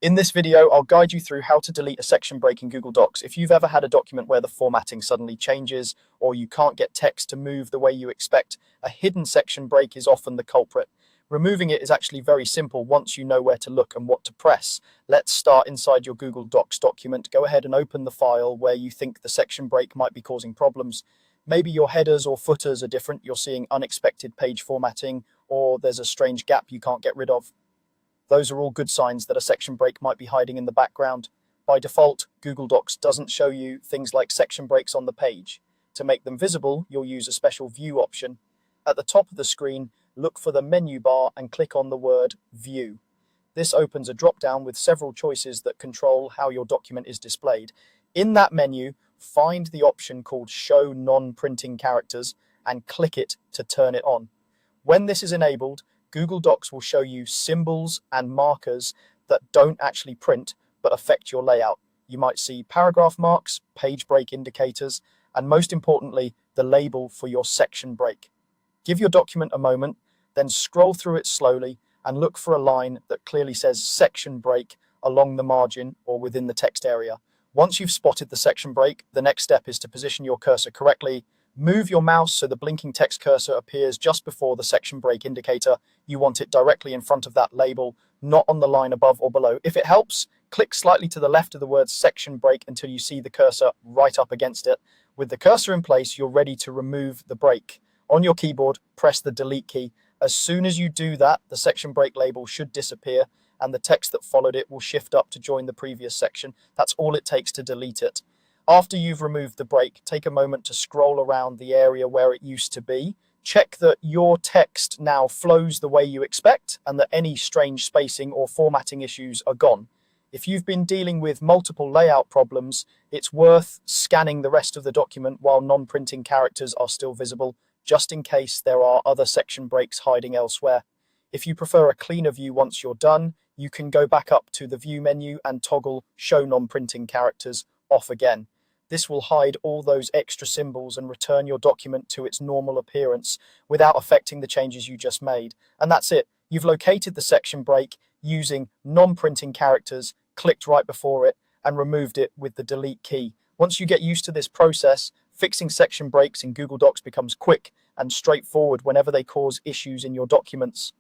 In this video, I'll guide you through how to delete a section break in Google Docs. If you've ever had a document where the formatting suddenly changes or you can't get text to move the way you expect, a hidden section break is often the culprit. Removing it is actually very simple once you know where to look and what to press. Let's start inside your Google Docs document. Go ahead and open the file where you think the section break might be causing problems. Maybe your headers or footers are different, you're seeing unexpected page formatting, or there's a strange gap you can't get rid of. Those are all good signs that a section break might be hiding in the background. By default, Google Docs doesn't show you things like section breaks on the page. To make them visible, you'll use a special view option. At the top of the screen, look for the menu bar and click on the word View. This opens a drop-down with several choices that control how your document is displayed. In that menu, find the option called Show Non-Printing Characters and click it to turn it on. When this is enabled, Google Docs will show you symbols and markers that don't actually print but affect your layout. You might see paragraph marks, page break indicators, and most importantly, the label for your section break. Give your document a moment, then scroll through it slowly and look for a line that clearly says section break along the margin or within the text area. Once you've spotted the section break, the next step is to position your cursor correctly. Move your mouse so the blinking text cursor appears just before the section break indicator. You want it directly in front of that label, not on the line above or below. If it helps, click slightly to the left of the word section break until you see the cursor right up against it. With the cursor in place, you're ready to remove the break. On your keyboard, press the delete key. As soon as you do that, the section break label should disappear and the text that followed it will shift up to join the previous section. That's all it takes to delete it. After you've removed the break, take a moment to scroll around the area where it used to be. Check that your text now flows the way you expect and that any strange spacing or formatting issues are gone. If you've been dealing with multiple layout problems, it's worth scanning the rest of the document while non-printing characters are still visible, just in case there are other section breaks hiding elsewhere. If you prefer a cleaner view once you're done, you can go back up to the View menu and toggle Show Non-Printing Characters off again. This will hide all those extra symbols and return your document to its normal appearance without affecting the changes you just made. And that's it. You've located the section break using non-printing characters, clicked right before it, and removed it with the delete key. Once you get used to this process, fixing section breaks in Google Docs becomes quick and straightforward whenever they cause issues in your documents.